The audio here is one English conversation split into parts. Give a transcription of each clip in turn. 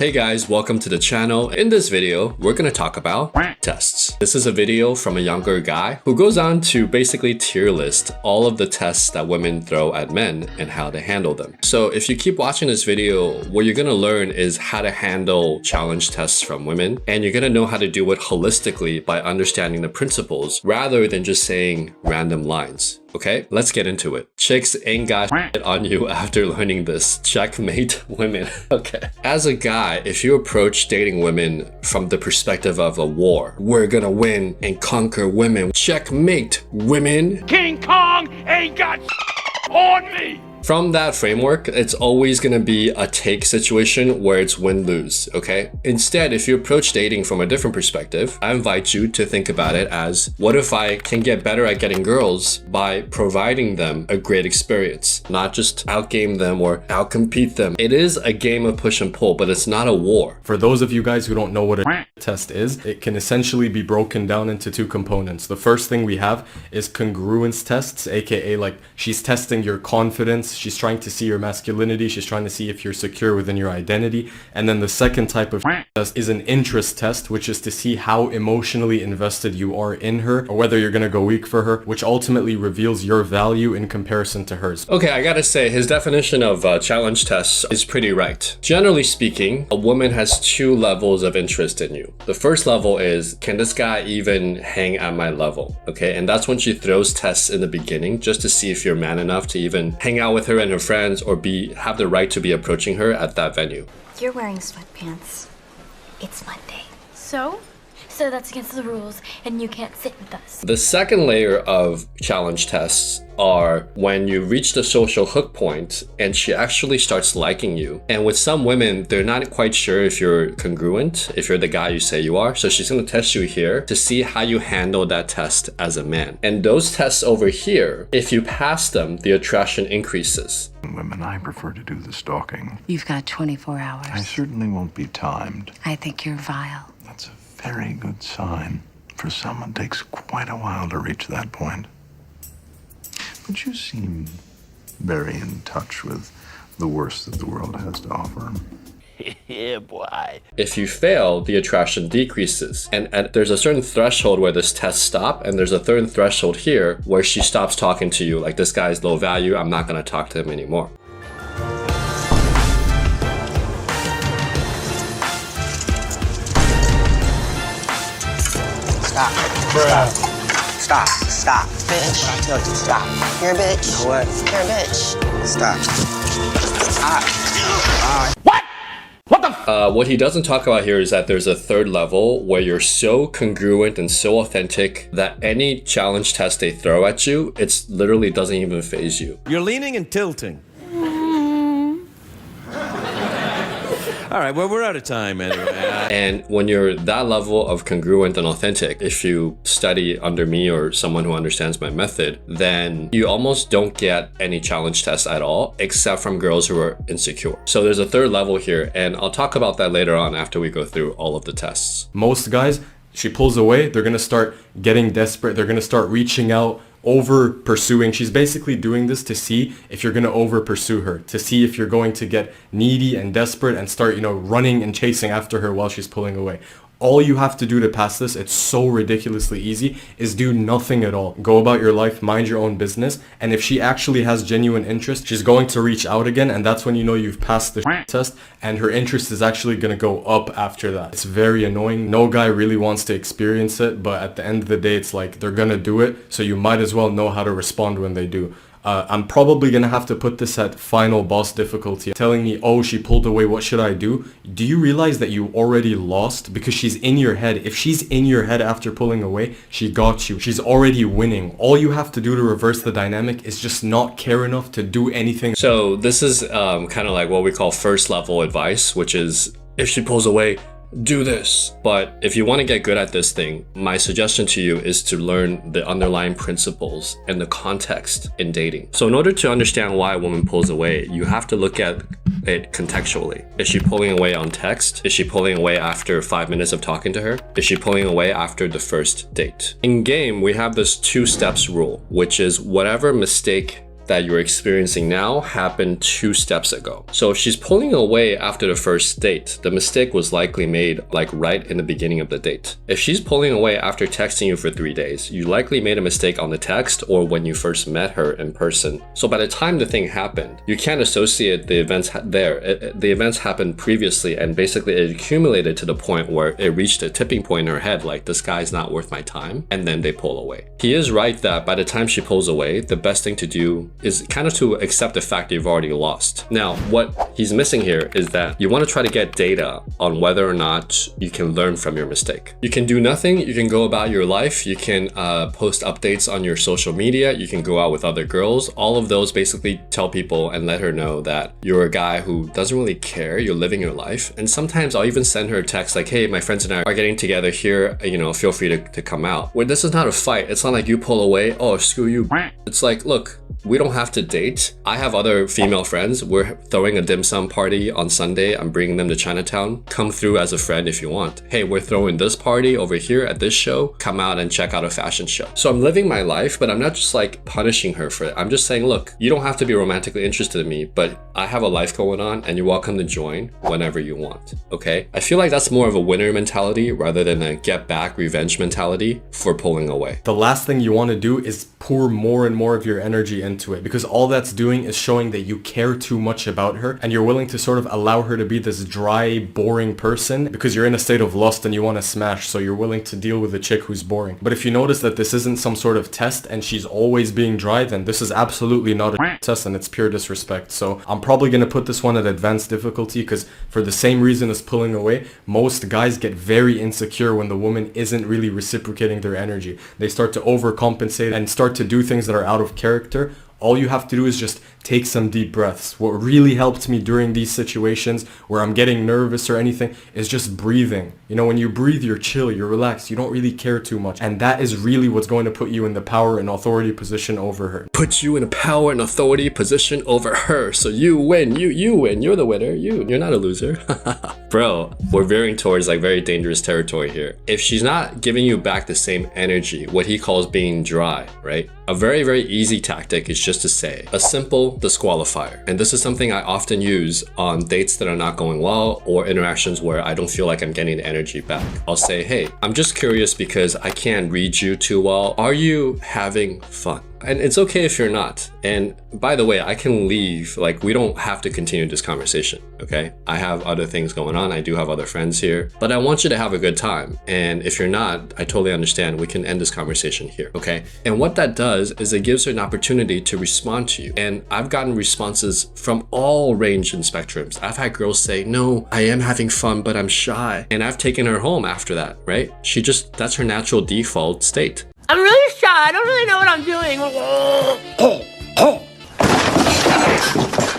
Hey guys, welcome to the channel. In this video, we're gonna talk about tests. This is a video from a younger guy who goes on to basically tier list all of the tests that women throw at men and how to handle them. So if you keep watching this video, what you're gonna learn is how to handle challenge tests from women, and you're gonna know how to do it holistically by understanding the principles rather than just saying random lines. Okay, let's get into it. Chicks ain't got shit on you after learning this. Checkmate women. Okay. As a guy, if you approach dating women from the perspective of a war, we're gonna win and conquer women. Checkmate women. King Kong ain't got on me! From that framework, it's always gonna be a take situation where it's win-lose, okay? Instead, if you approach dating from a different perspective, I invite you to think about it as, what if I can get better at getting girls by providing them a great experience? Not just outgame them or outcompete them. It is a game of push and pull, but it's not a war. For those of you guys who don't know what a test is, it can essentially be broken down into two components. The first thing we have is congruence tests, aka like she's testing your confidence. She's trying to see your masculinity. She's trying to see if you're secure within your identity. And then the second type of test is an interest test, which is to see how emotionally invested you are in her or whether you're going to go weak for her, which ultimately reveals your value in comparison to hers. Okay, I gotta say, his definition of challenge tests is pretty right. Generally speaking, a woman has two levels of interest in you. The first level is, can this guy even hang at my level? Okay, and that's when she throws tests in the beginning just to see if you're man enough to even hang out with her and her friends or have the right to be approaching her at that venue. You're wearing sweatpants. It's Monday. So? So that's against the rules, and you can't sit with us. The second layer of challenge tests are when you reach the social hook point and she actually starts liking you. And with some women, they're not quite sure if you're congruent, if you're the guy you say you are. So she's gonna test you here to see how you handle that test as a man. And those tests over here, if you pass them, the attraction increases. Women, I prefer to do the stalking. You've got 24 hours. I certainly won't be timed. I think you're vile. That's a very good sign. For someone, it takes quite a while to reach that point. But you seem very in touch with the worst that the world has to offer. Yeah, boy. If you fail, the attraction decreases. And there's a certain threshold where this test stops, and there's a third threshold here where she stops talking to you. Like, this guy's low value, I'm not gonna talk to him anymore. Stop. Bruh. Stop. Stop. Bitch. I tell you, stop. You're a bitch. You know what? You're a bitch. Stop. Stop. What? What the What he doesn't talk about here is that there's a third level where you're so congruent and so authentic that any challenge test they throw at you, it's literally doesn't even faze you. You're leaning and tilting. All right, well, we're out of time anyway. And when you're that level of congruent and authentic, if you study under me or someone who understands my method, then you almost don't get any challenge tests at all, except from girls who are insecure. So there's a third level here, and I'll talk about that later on after we go through all of the tests. Most guys, she pulls away, they're going to start getting desperate. They're going to start reaching out, over pursuing. She's basically doing this to see if you're going to over pursue her, to see if you're going to get needy and desperate and start, running and chasing after her while she's pulling away. All you have to do to pass this, it's so ridiculously easy, is do nothing at all. Go about your life, mind your own business, and if she actually has genuine interest, she's going to reach out again, and that's when you know you've passed the test, and her interest is actually going to go up after that. It's very annoying. No guy really wants to experience it, but at the end of the day, it's like they're going to do it, so you might as well know how to respond when they do. I'm probably going to have to put this at final boss difficulty. Telling me, oh, she pulled away, what should I do? Do you realize that you already lost? Because she's in your head. If she's in your head after pulling away, she got you. She's already winning. All you have to do to reverse the dynamic is just not care enough to do anything. So this is kind of like what we call first level advice, which is if she pulls away, do this. But if you want to get good at this thing, my suggestion to you is to learn the underlying principles and the context in dating. So in order to understand why a woman pulls away, you have to look at it contextually. Is she pulling away on text? Is she pulling away after 5 minutes of talking to her? Is she pulling away after the first date? In game, we have this 2 steps rule, which is whatever mistake that you're experiencing now happened 2 steps ago. So if she's pulling away after the first date, the mistake was likely made like right in the beginning of the date. If she's pulling away after texting you for 3 days, you likely made a mistake on the text or when you first met her in person. So by the time the thing happened, you can't associate the events there. The events happened previously, and basically it accumulated to the point where it reached a tipping point in her head, like, this guy's not worth my time, and then they pull away. He is right that by the time she pulls away, the best thing to do is kind of to accept the fact that you've already lost. Now, what he's missing here is that you want to try to get data on whether or not you can learn from your mistake. You can do nothing. You can go about your life. You can post updates on your social media. You can go out with other girls. All of those basically tell people and let her know that you're a guy who doesn't really care. You're living your life. And sometimes I'll even send her a text like, hey, my friends and I are getting together here. You know, feel free to come out. Where this is not a fight. It's not like you pull away. Oh, screw you. It's like, look, we don't have to date. I have other female friends. We're throwing a dim sum party on Sunday. I'm bringing them to Chinatown. Come through as a friend if you want. Hey, we're throwing this party over here at this show. Come out and check out a fashion show. So I'm living my life, but I'm not just like punishing her for it. I'm just saying, look, you don't have to be romantically interested in me, but I have a life going on and you're welcome to join whenever you want. Okay? I feel like that's more of a winner mentality rather than a get back revenge mentality for pulling away. The last thing you want to do is pour more and more of your energy into it, because all that's doing is showing that you care too much about her and you're willing to sort of allow her to be this dry, boring person because you're in a state of lust and you want to smash, so you're willing to deal with a chick who's boring. But if you notice that this isn't some sort of test and she's always being dry, then this is absolutely not a test and it's pure disrespect. So I'm probably going to put this one at advanced difficulty, because for the same reason as pulling away, most guys get very insecure when the woman isn't really reciprocating their energy. They start to overcompensate and start to do things that are out of character. All you have to do is just take some deep breaths. What really helped me during these situations where I'm getting nervous or anything is just breathing. You know, when you breathe, you're chill, you're relaxed, you don't really care too much. And that is really what's going to put you in the power and authority position over her. Put you in a power and authority position over her. So you win, you win, you're the winner, you're not a loser. Bro, we're veering towards like very dangerous territory here. If she's not giving you back the same energy, what he calls being dry, right? A very, very easy tactic is just to say a simple disqualifier. And this is something I often use on dates that are not going well or interactions where I don't feel like I'm getting the energy back. I'll say, hey, I'm just curious because I can't read you too well. Are you having fun? And it's okay if you're not. And by the way, I can leave. Like, we don't have to continue this conversation, okay? I have other things going on. I do have other friends here, but I want you to have a good time. And if you're not, I totally understand. We can end this conversation here, okay? And what that does is it gives her an opportunity to respond to you. And I've gotten responses from all range and spectrums. I've had girls say, no, I am having fun, but I'm shy. And I've taken her home after that, right? That's her natural default state. I'm really shy. I don't really know what I'm doing.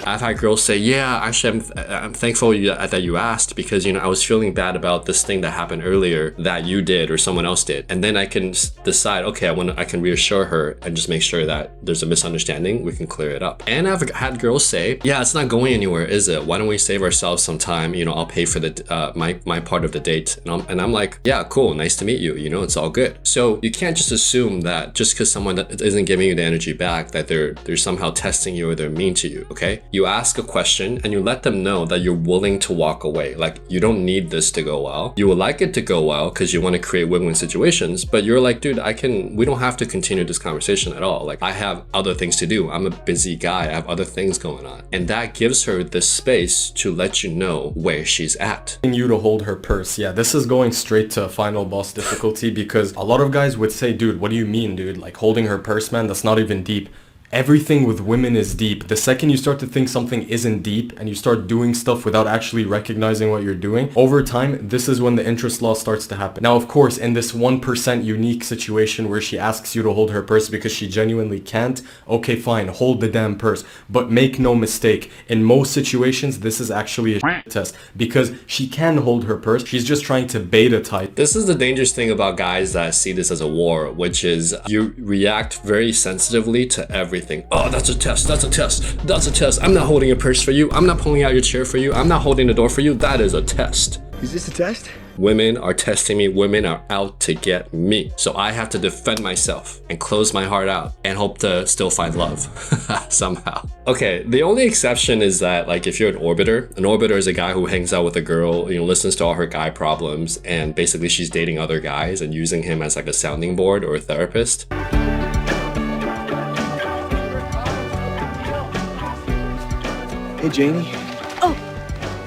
I've had girls say, yeah, actually, I'm thankful that you asked because, you know, I was feeling bad about this thing that happened earlier that you did or someone else did. And then I can decide, okay, I can reassure her and just make sure that there's a misunderstanding. We can clear it up. And I've had girls say, yeah, it's not going anywhere, is it? Why don't we save ourselves some time? You know, I'll pay for the my part of the date. And I'm like, yeah, cool. Nice to meet you. You know, it's all good. So you can't just assume that just because someone isn't giving you the energy back, that they're somehow testing you or they're mean to you, okay? You ask a question and you let them know that you're willing to walk away. Like, you don't need this to go well. You would like it to go well because you want to create win-win situations, but you're like, dude, we don't have to continue this conversation at all. Like, I have other things to do. I'm a busy guy. I have other things going on. And that gives her the space to let you know where she's at. You to hold her purse. Yeah, this is going straight to final boss difficulty because a lot of guys would say, dude, what do you mean, dude? Like, holding her purse, man, that's not even deep. Everything with women is deep. The second you start to think something isn't deep and you start doing stuff without actually recognizing what you're doing, over time, this is when the interest loss starts to happen. Now, of course, in this 1% unique situation where she asks you to hold her purse because she genuinely can't, okay, fine, hold the damn purse. But make no mistake, in most situations, this is actually a shit test because she can hold her purse. She's just trying to beta type. This is the dangerous thing about guys that see this as a war, which is you react very sensitively to everything. Oh, that's a test. That's a test. That's a test. I'm not holding a purse for you. I'm not pulling out your chair for you. I'm not holding the door for you. That is a test. Is this a test? Women are testing me. Women are out to get me. So I have to defend myself and close my heart out and hope to still find love somehow. Okay, the only exception is that like if you're an orbiter is a guy who hangs out with a girl, you know, listens to all her guy problems, and basically she's dating other guys and using him as like a sounding board or a therapist. Hey, Janie. Oh,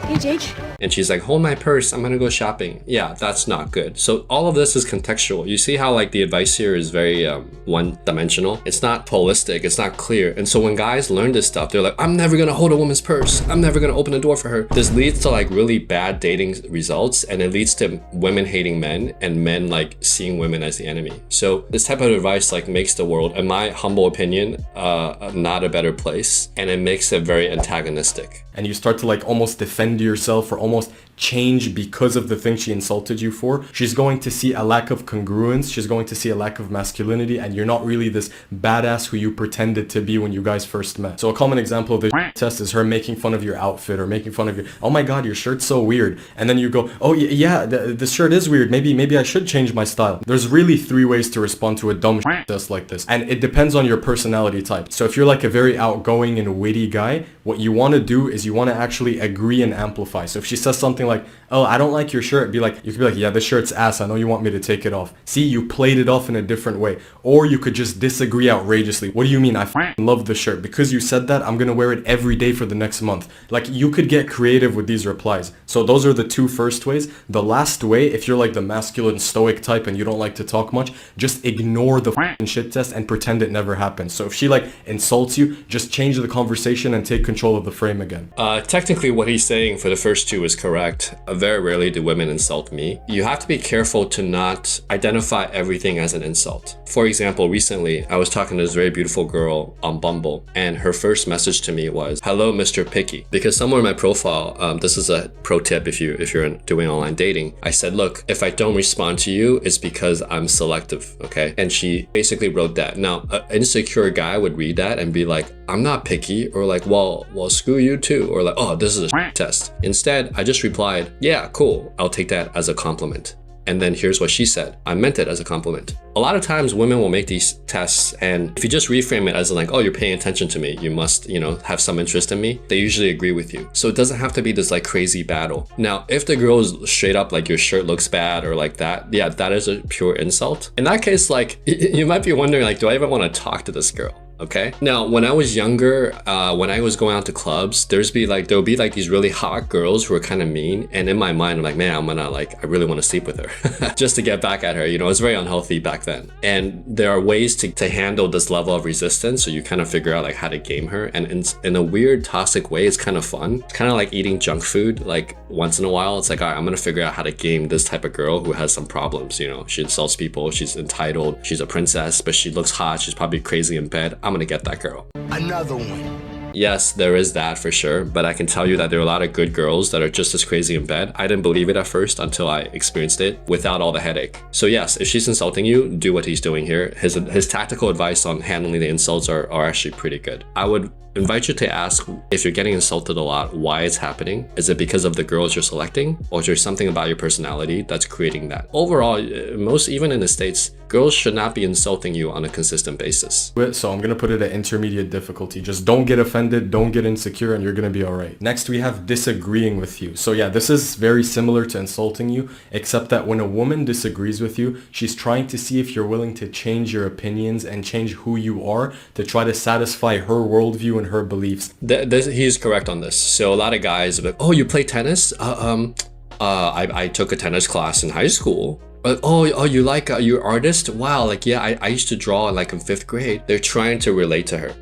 hey, Jake. And she's like, hold my purse, I'm gonna go shopping. Yeah, that's not good. So all of this is contextual. You see how like the advice here is very one-dimensional? It's not holistic, it's not clear. And so when guys learn this stuff, they're like, I'm never gonna hold a woman's purse. I'm never gonna open a door for her. This leads to like really bad dating results, and it leads to women hating men and men like seeing women as the enemy. So this type of advice like makes the world, in my humble opinion, not a better place, and it makes it very antagonistic. And you start to like almost defend yourself or almost change because of the thing she insulted you for. She's going to see a lack of congruence. She's going to see a lack of masculinity, and you're not really this badass who you pretended to be when you guys first met. So a common example of this test is her making fun of your outfit or making fun of your, oh my god, your shirt's so weird. And then you go, oh yeah, this shirt is weird. Maybe I should change my style. There's really 3 ways to respond to a dumb test like this. And it depends on your personality type. So if you're like a very outgoing and witty guy, what you want to do is you want to actually agree and amplify. So if she says something like, oh, I don't like your shirt, you could be like, yeah, this shirt's ass. I know you want me to take it off. See, you played it off in a different way. Or you could just disagree outrageously. What do you mean? I love the shirt. Because you said that, I'm going to wear it every day for the next month. Like, you could get creative with these replies. So those are the 2 first ways. The last way, if you're like the masculine stoic type and you don't like to talk much, just ignore the shit test and pretend it never happened. So if she like insults you, just change the conversation and take control of the frame again. Technically what he's saying for the first 2 is correct. Very rarely do women insult me. You have to be careful to not identify everything as an insult. For example, recently I was talking to this very beautiful girl on Bumble, and her first message to me was, hello Mr. Picky. Because somewhere in my profile, this is a pro tip if you're doing online dating, I said, look, if I don't respond to you, it's because I'm selective, okay? And she basically wrote that. Now, an insecure guy would read that and be like, I'm not picky, or like, well, screw you too, or like, oh, this is a test. Instead, I just replied, yeah, cool, I'll take that as a compliment. And then here's what she said. I meant it as a compliment. A lot of times women will make these tests, and if you just reframe it as like, oh, you're paying attention to me, you must, you know, have some interest in me, they usually agree with you. So it doesn't have to be this like crazy battle. Now, if the girl is straight up like your shirt looks bad or like that, yeah, that is a pure insult. In that case, like, you might be wondering like, do I even want to talk to this girl? Okay. Now, when I was younger, when I was going out to clubs, there'll be like these really hot girls who are kind of mean. And in my mind, I'm like, man, I really want to sleep with her just to get back at her. You know, it's very unhealthy back then. And there are ways to handle this level of resistance. So you kind of figure out like how to game her. And in a weird, toxic way, it's kind of fun. It's kind of like eating junk food. Like once in a while, it's like, all right, I'm going to figure out how to game this type of girl who has some problems. You know, she insults people. She's entitled. She's a princess, but she looks hot. She's probably crazy in bed. I'm gonna get that girl. Another one. Yes, there is that for sure, but I can tell you that there are a lot of good girls that are just as crazy in bed. I didn't believe it at first until I experienced it without all the headache. So yes, if she's insulting you, do what he's doing here. His tactical advice on handling the insults are actually pretty good. I would invite you to ask, if you're getting insulted a lot, why it's happening. Is it because of the girls you're selecting, or is there something about your personality that's creating that? Overall, even in the States, girls should not be insulting you on a consistent basis. So I'm gonna put it at intermediate difficulty. Just don't get offended, don't get insecure, and you're gonna be all right. Next, we have disagreeing with you. So yeah, this is very similar to insulting you, except that when a woman disagrees with you, she's trying to see if you're willing to change your opinions and change who you are to try to satisfy her worldview and her beliefs. He's correct on this. So a lot of guys are like, oh, you play tennis? I took a tennis class in high school. Oh, you like you're artist? Wow, like yeah, I used to draw like in 5th grade. They're trying to relate to her.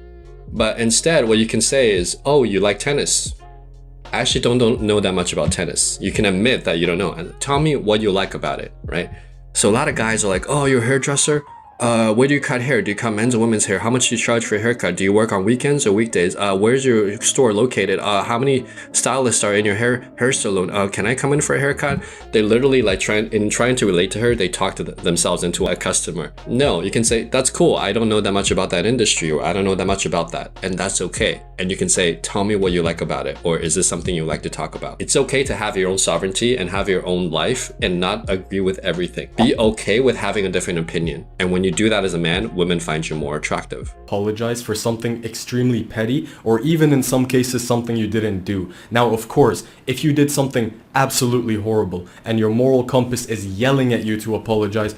But instead, what you can say is, oh, you like tennis. I actually don't know that much about tennis. You can admit that you don't know. And tell me what you like about it, right? So a lot of guys are like, oh, you're a hairdresser? Where do you cut hair? Do you cut men's and women's hair? How much do you charge for a haircut? Do you work on weekends or weekdays? Where's your store located? How many stylists are in your hair salon? Can I come in for a haircut? They literally like trying to relate to her, they talk to themselves into a customer. No, you can say, that's cool. I don't know that much about that industry, or I don't know that much about that. And that's okay. And you can say, tell me what you like about it, or is this something you like to talk about? It's okay to have your own sovereignty and have your own life and not agree with everything. Be okay with having a different opinion. And when you do that as a man, women find you more attractive. Apologize for something extremely petty, or even in some cases something you didn't do. Now, of course, if you did something absolutely horrible and your moral compass is yelling at you to apologize,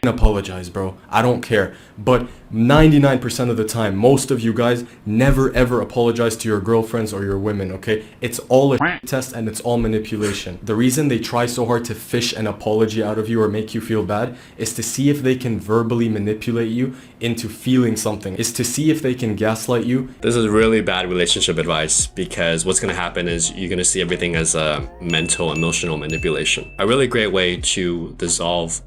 apologize, bro. I don't care. But 99% of the time, most of you guys never ever apologize to your girlfriends or your women, okay? It's all a test and it's all manipulation. The reason they try so hard to fish an apology out of you or make you feel bad is to see if they can verbally manipulate you into feeling something, is to see if they can gaslight you. This is really bad relationship advice, because what's going to happen is you're going to see everything as a mental, emotional manipulation. A really great way to dissolve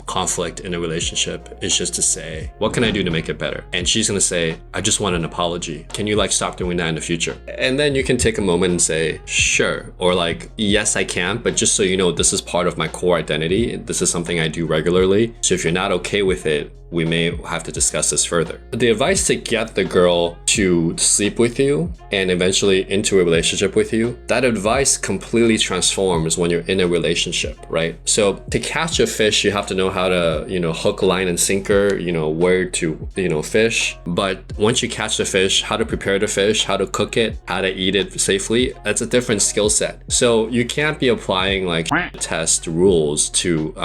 conflict in a relationship is just to say, what can I do to make it better? And she's going to say, I just want an apology. Can you like stop doing that in the future? And then you can take a moment and say, sure. Or like, yes, I can, but just so you know, this is part of my core identity. This is something I do regularly. So if you're not okay with it, we may have to discuss this further. The advice to get the girl to sleep with you and eventually into a relationship with you, that advice completely transforms when you're in a relationship, right? So to catch a fish, you have to know how to, hook, line, and sinker, where to, fish. But once you catch the fish, how to prepare the fish, how to cook it, how to eat it safely, that's a different skill set. So you can't be applying like test rules to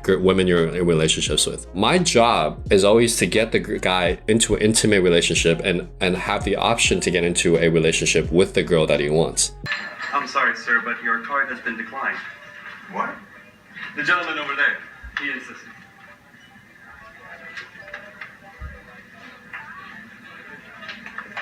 women you're in relationships with. My job is always to get the guy into an intimate relationship and have the option to get into a relationship with the girl that he wants. I'm sorry, sir, but your card has been declined. What? The gentleman over there, he insisted.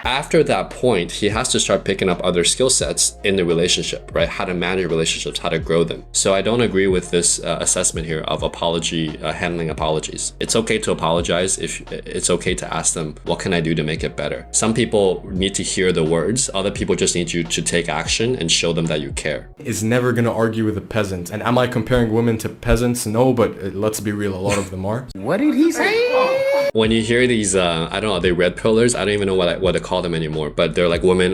After that point, he has to start picking up other skill sets in the relationship, right? How to manage relationships, how to grow them. So I don't agree with this assessment here of handling apologies. It's okay to apologize. If it's okay to ask them, what can I do to make it better? Some people need to hear the words. Other people just need you to take action and show them that you care. Is never gonna argue with a peasant. And am I comparing women to peasants? No, but let's be real, a lot of them are. What did he say? When you hear these, I don't know, are they red pillars? I don't even know what to call them anymore, but they're like women,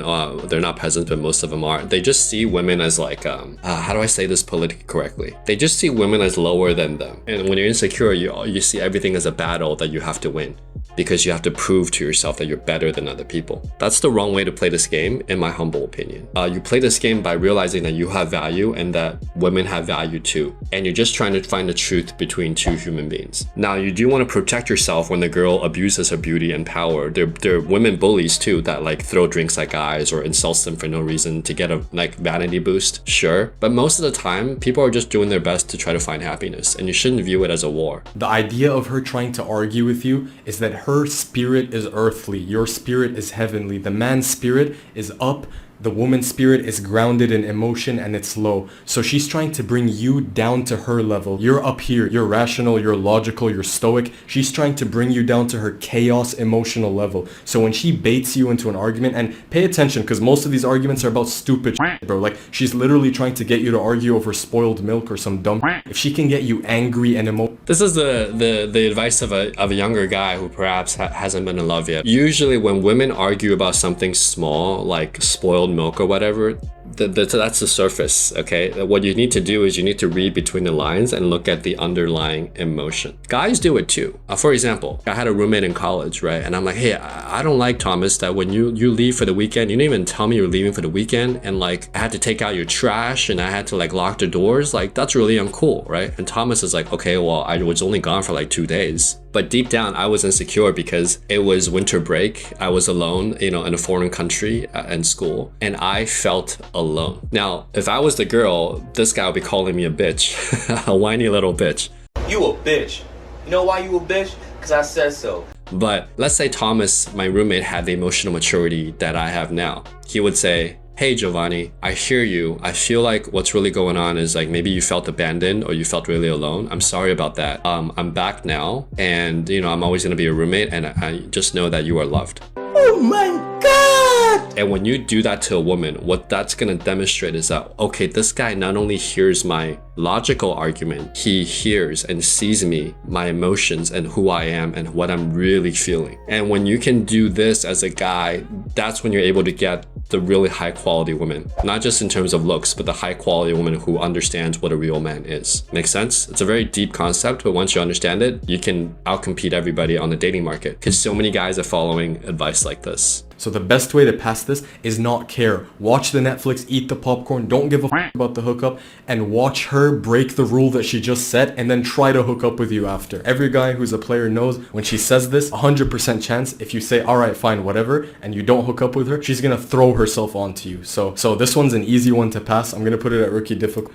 they're not peasants, but most of them are. They just see women as like, how do I say this politically correctly? They just see women as lower than them. And when you're insecure, you see everything as a battle that you have to win, because you have to prove to yourself that you're better than other people. That's the wrong way to play this game, in my humble opinion. You play this game by realizing that you have value and that women have value too. And you're just trying to find the truth between two human beings. Now, you do want to protect yourself when the girl abuses her beauty and power. They're women bullies too, that like throw drinks at guys or insults them for no reason to get a like vanity boost. Sure. But most of the time, people are just doing their best to try to find happiness, and you shouldn't view it as a war. The idea of her trying to argue with you is that her spirit is earthly, your spirit is heavenly. The man's spirit is up, the woman's spirit is grounded in emotion and it's low. So she's trying to bring you down to her level. You're up here, you're rational, you're logical, you're stoic. She's trying to bring you down to her chaos emotional level. So when she baits you into an argument, and pay attention because most of these arguments are about stupid shit, bro. Like she's literally trying to get you to argue over spoiled milk or some dumb shit. If she can get you angry and emotional. This is the advice of a younger guy who perhaps hasn't been in love yet. Usually when women argue about something small, like spoiled milk or whatever, that's the surface, okay? What you need to do is you need to read between the lines and look at the underlying emotion. Guys do it too. For example, I had a roommate in college, right? And I'm like, hey, I don't like, Thomas, that when you leave for the weekend, you didn't even tell me you're leaving for the weekend, and like I had to take out your trash and I had to like lock the doors. Like that's really uncool, right? And Thomas is like, okay, well, I was only gone for like 2 days. But deep down, I was insecure because it was winter break. I was alone, in a foreign country in school, and I felt alone. Now, if I was the girl, this guy would be calling me a bitch, a whiny little bitch. You a bitch. You know why you a bitch? Because I said so. But let's say Thomas, my roommate, had the emotional maturity that I have now. He would say, hey Giovanni, I hear you. I feel like what's really going on is like maybe you felt abandoned or you felt really alone. I'm sorry about that. I'm back now, and I'm always gonna be a roommate, and I just know that you are loved. Oh my God! And when you do that to a woman, what that's gonna demonstrate is that, okay, this guy not only hears my logical argument, he hears and sees me, my emotions and who I am and what I'm really feeling. And when you can do this as a guy, that's when you're able to get the really high quality woman, not just in terms of looks, but the high quality woman who understands what a real man is. Make sense? It's a very deep concept, but once you understand it, you can outcompete everybody on the dating market because so many guys are following advice like this. So the best way to pass this is not care. Watch the Netflix, eat the popcorn, don't give a f about the hookup, and watch her break the rule that she just set and then try to hook up with you after. Every guy who's a player knows when she says this, 100% chance if you say, all right, fine, whatever, and you don't hook up with her, she's gonna throw herself onto you. So this one's an easy one to pass. I'm gonna put it at rookie difficult.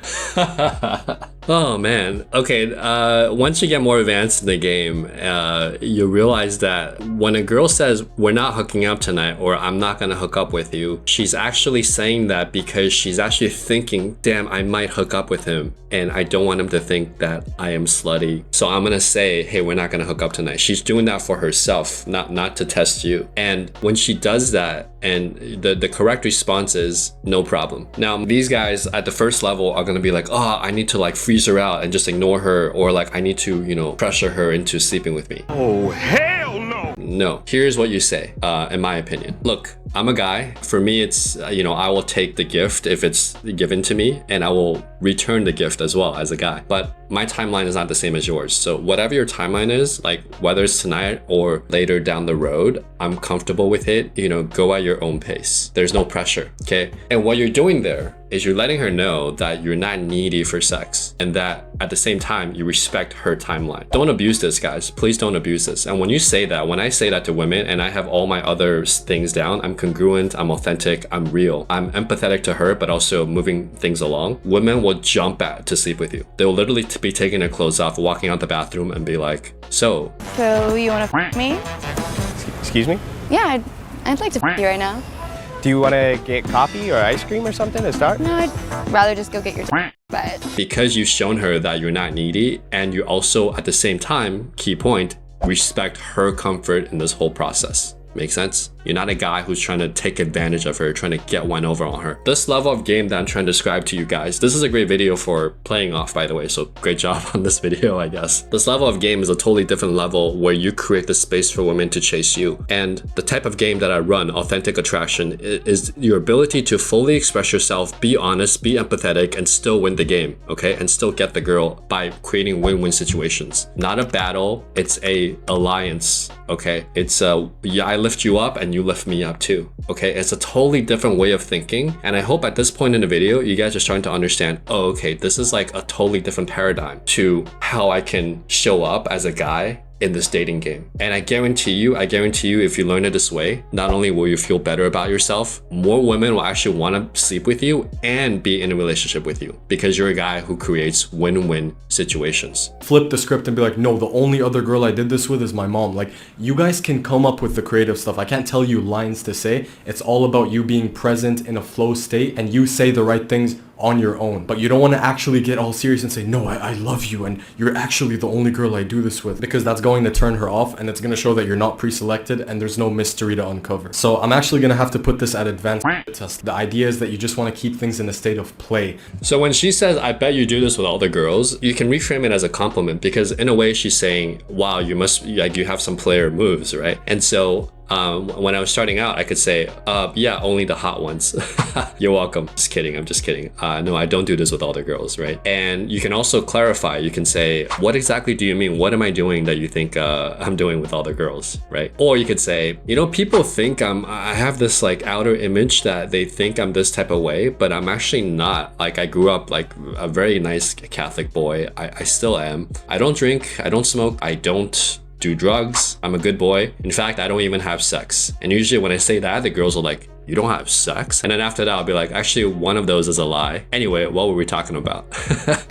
Oh man. Okay, once you get more advanced in the game, you realize that when a girl says, we're not hooking up tonight, or I'm not gonna hook up with you, she's actually saying that because she's actually thinking, damn, I might hook up with him and I don't want him to think that I am slutty. So I'm gonna say, hey, we're not gonna hook up tonight. She's doing that for herself, not to test you. And when she does that, and the correct response is no problem. Now, these guys at the first level are gonna be like, oh, I need to like freeze her out and just ignore her, or like I need to, you know, pressure her into sleeping with me. Oh, hell no! No. Here's what you say, in my opinion. Look, I'm a guy. For me, it's, you know, I will take the gift if it's given to me, and I will return the gift as well as a guy. But my timeline is not the same as yours. So whatever your timeline is, like whether it's tonight or later down the road, I'm comfortable with it. You know, go at your own pace. There's no pressure, okay? And what you're doing there is you're letting her know that you're not needy for sex and that at the same time, you respect her timeline. Don't abuse this, guys. Please don't abuse this. And when you say that, when I say that to women and I have all my other things down, I'm congruent, I'm authentic, I'm real. I'm empathetic to her, but also moving things along. Women will jump at to sleep with you. They'll literally be taking their clothes off, walking out the bathroom and be like, so you wanna f me? Excuse me? Yeah, I'd like to f you right now. Do you want to get coffee or ice cream or something to start? No, I'd rather just go get your but because you've shown her that you're not needy, and you also at the same time, key point, respect her comfort in this whole process. Make sense? You're not a guy who's trying to take advantage of her, trying to get one over on her. This level of game that I'm trying to describe to you guys, this is a great video for playing off, by the way, so great job on this video, I guess. This level of game is a totally different level where you create the space for women to chase you. And the type of game that I run, Authentic Attraction, is your ability to fully express yourself, be honest, be empathetic, and still win the game, okay? And still get the girl by creating win-win situations. Not a battle, it's a alliance, okay? It's yeah, I lift you up and you lift me up too, okay? It's a totally different way of thinking, and I hope at this point in the video you guys are starting to understand, oh, okay, this is like a totally different paradigm to how I can show up as a guy in this dating game. And I guarantee you, if you learn it this way, not only will you feel better about yourself, more women will actually want to sleep with you and be in a relationship with you because you're a guy who creates win-win situations. Flip the script and be like, no, the only other girl I did this with is my mom. Like, you guys can come up with the creative stuff. I can't tell you lines to say. It's all about you being present in a flow state and you say the right things on your own. But you don't want to actually get all serious and say, no, I love you and you're actually the only girl I do this with, because that's going to turn her off and it's going to show that you're not pre-selected and there's no mystery to uncover. So I'm actually going to have to put this at advanced test. The idea is that you just want to keep things in a state of play. So when she says, I bet you do this with all the girls, you can reframe it as a compliment, because in a way she's saying, wow, you must, like, you have some player moves, right? And so when I was starting out, I could say, yeah, only the hot ones. You're welcome. Just kidding. I'm just kidding. No, I don't do this with all the girls, right? And you can also clarify. You can say, what exactly do you mean? What am I doing that you think I'm doing with all the girls, right? Or you could say, you know, people think I have this like outer image that they think I'm this type of way, but I'm actually not. Like, I grew up like a very nice Catholic boy. I still am. I don't drink. I don't smoke. I don't do drugs. I'm a good boy. In fact, I don't even have sex. And usually when I say that, the girls are like, you don't have sex? And then after that, I'll be like, actually, one of those is a lie. Anyway, what were we talking about?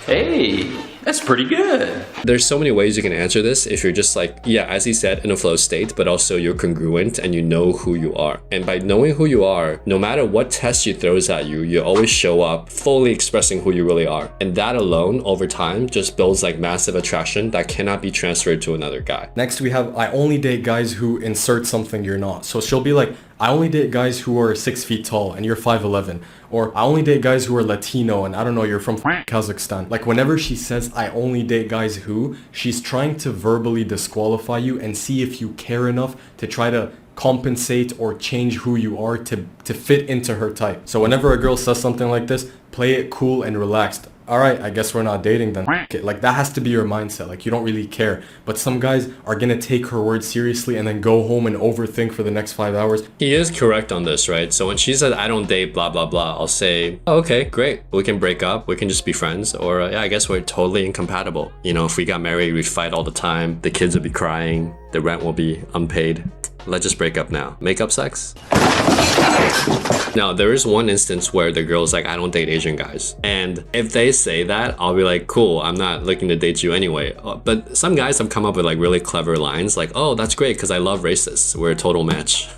Hey, that's pretty good. There's so many ways you can answer this if you're just like, yeah, as he said, in a flow state, but also you're congruent and you know who you are. And by knowing who you are, no matter what test she throws at you, you always show up fully expressing who you really are. And that alone, over time, just builds like massive attraction that cannot be transferred to another guy. Next, we have, I only date guys who insert something you're not. So she'll be like, I only date guys who are 6 feet tall and you're 5'11", or I only date guys who are Latino and I don't know, you're from Kazakhstan. Like whenever she says I only date guys who, she's trying to verbally disqualify you and see if you care enough to try to compensate or change who you are to fit into her type. So whenever a girl says something like this, play it cool and relaxed. All right, I guess we're not dating then. Like that has to be your mindset. Like you don't really care. But some guys are gonna take her words seriously and then go home and overthink for the next 5 hours. He is correct on this, right? So when she said, I don't date blah, blah, blah, I'll say, oh, okay, great. We can break up. We can just be friends. Or yeah, I guess we're totally incompatible. You know, if we got married, we'd fight all the time. The kids would be crying. The rent will be unpaid. Let's just break up now. Make up sex? Now, there is one instance where the girl's like, I don't date Asian guys. And if they say that, I'll be like, cool, I'm not looking to date you anyway. But some guys have come up with like really clever lines like, oh, that's great because I love racists. We're a total match.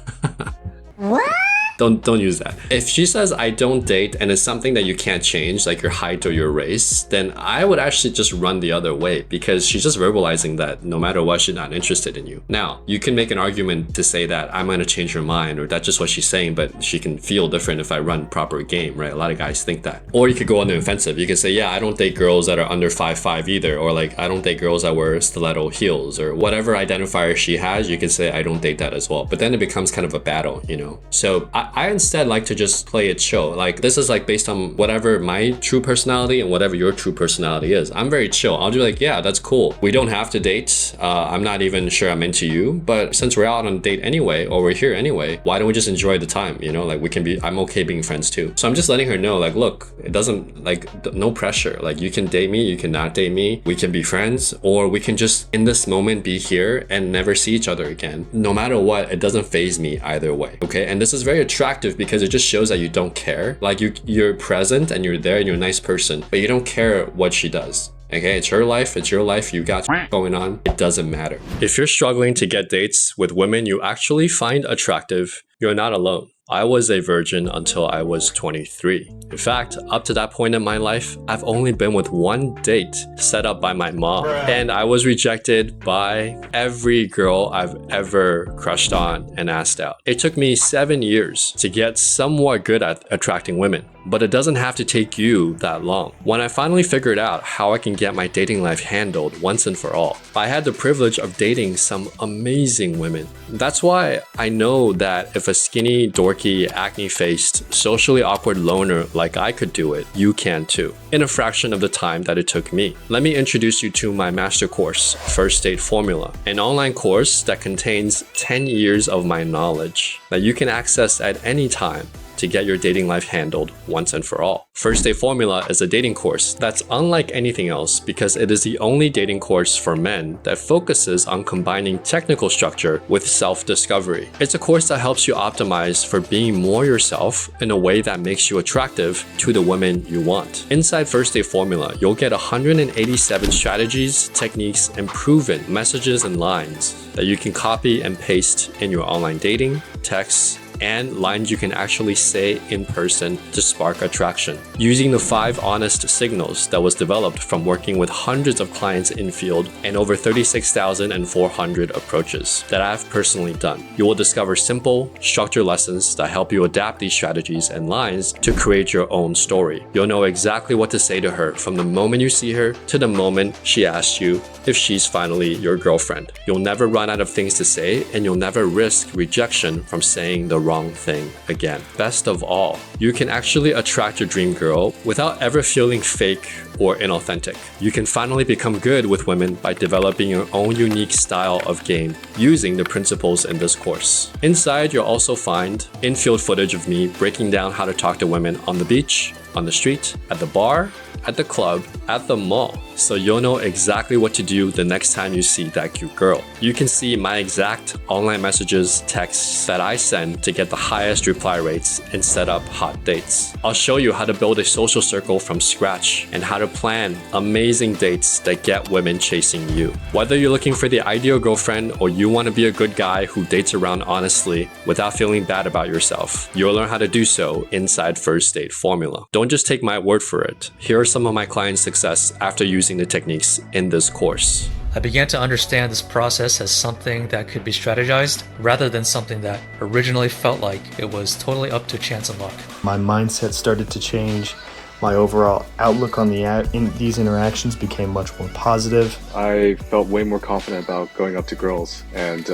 What? Don't use that. If she says I don't date and it's something that you can't change, like your height or your race, then I would actually just run the other way because she's just verbalizing that no matter what, she's not interested in you. Now, you can make an argument to say that I'm gonna change her mind or that's just what she's saying, but she can feel different if I run proper game, right? A lot of guys think that. Or you could go on the offensive. You could say, yeah, I don't date girls that are under 5'5" either, or like I don't date girls that wear stiletto heels or whatever identifier she has, you could say I don't date that as well. But then it becomes kind of a battle, you know? So I instead like to just play it chill. Like this is like based on whatever my true personality and whatever your true personality is. I'm very chill. I'll be like, yeah, that's cool. We don't have to date. I'm not even sure I'm into you, but since we're out on a date anyway, or we're here anyway, why don't we just enjoy the time? You know, like we can be, I'm okay being friends too. So I'm just letting her know like, look, it doesn't like, no pressure. Like you can date me, you cannot date me. We can be friends, or we can just in this moment be here and never see each other again. No matter what, it doesn't faze me either way. Okay. And this is very attractive because it just shows that you don't care. Like you're present and you're there and you're a nice person, but you don't care what she does. Okay, it's her life, it's your life, you got going on, it doesn't matter. If you're struggling to get dates with women you actually find attractive, you're not alone. I was a virgin until I was 23. In fact, up to that point in my life, I've only been with one date set up by my mom. And I was rejected by every girl I've ever crushed on and asked out. It took me 7 years to get somewhat good at attracting women, but it doesn't have to take you that long. When I finally figured out how I can get my dating life handled once and for all, I had the privilege of dating some amazing women. That's why I know that if a skinny, dorky, acne-faced, socially awkward loner like I could do it, you can too, in a fraction of the time that it took me. Let me introduce you to my master course, First Date Formula, an online course that contains 10 years of my knowledge that you can access at any time to get your dating life handled once and for all. First Date Formula is a dating course that's unlike anything else because it is the only dating course for men that focuses on combining technical structure with self-discovery. It's a course that helps you optimize for being more yourself in a way that makes you attractive to the women you want. Inside First Date Formula, you'll get 187 strategies, techniques, and proven messages and lines that you can copy and paste in your online dating, texts, and lines you can actually say in person to spark attraction. Using the 5 honest signals that was developed from working with hundreds of clients in field and over 36,400 approaches that I've personally done. You will discover simple, structured lessons that help you adapt these strategies and lines to create your own story. You'll know exactly what to say to her from the moment you see her to the moment she asks you if she's finally your girlfriend. You'll never run out of things to say, and you'll never risk rejection from saying the wrong thing again. Best of all, you can actually attract your dream girl without ever feeling fake or inauthentic. You can finally become good with women by developing your own unique style of game using the principles in this course. Inside, you'll also find in-field footage of me breaking down how to talk to women on the beach, on the street, at the bar, at the club, at the mall, so you'll know exactly what to do the next time you see that cute girl. You can see my exact online messages, texts that I send to get the highest reply rates and set up hot dates. I'll show you how to build a social circle from scratch and how to plan amazing dates that get women chasing you. Whether you're looking for the ideal girlfriend or you want to be a good guy who dates around honestly without feeling bad about yourself, you'll learn how to do so inside First Date Formula. Don't just take my word for it. Here are some of my clients' success after using the techniques in this course. I began to understand this process as something that could be strategized rather than something that originally felt like it was totally up to chance and luck. My mindset started to change. My overall outlook on these interactions became much more positive. I felt way more confident about going up to girls, and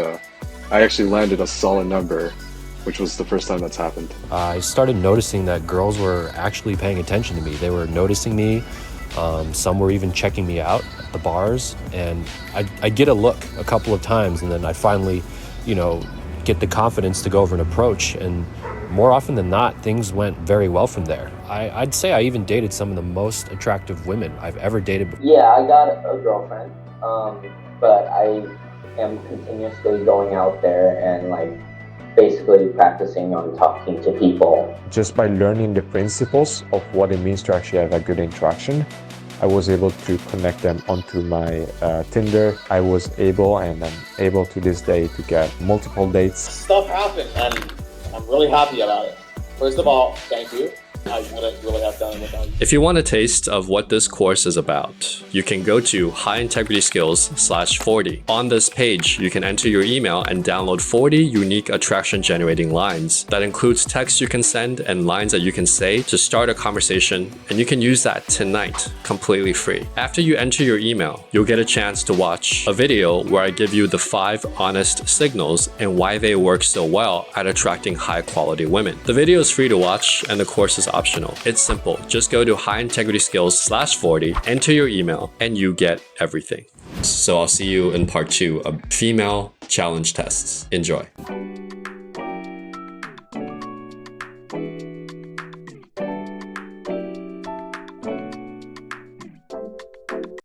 I actually landed a solid number, which was the first time that's happened. I started noticing that girls were actually paying attention to me. They were noticing me. Some were even checking me out at the bars, and I'd get a look a couple of times, and then I'd finally, get the confidence to go over and approach. And more often than not, things went very well from there. I'd say I even dated some of the most attractive women I've ever dated. Yeah, I got a girlfriend, but I am continuously going out there and basically practicing on talking to people. Just by learning the principles of what it means to actually have a good interaction, I was able to connect them onto my Tinder. I was able, and I'm able to this day, to get multiple dates. Stuff happened, and I'm really happy about it. First of all, thank you. I wouldn't really have done it without you. If you want a taste of what this course is about, you can go to highintegrityskills/40. On this page, you can enter your email and download 40 unique attraction generating lines. That includes text you can send and lines that you can say to start a conversation, and you can use that tonight, completely free. After you enter your email, you'll get a chance to watch a video where I give you the 5 honest signals and why they work so well at attracting high quality women. The video is free to watch and the course is optional. It's simple. Just go to highintegrityskills/40, enter your email, and you get everything. So I'll see you in part 2 of female challenge tests. Enjoy.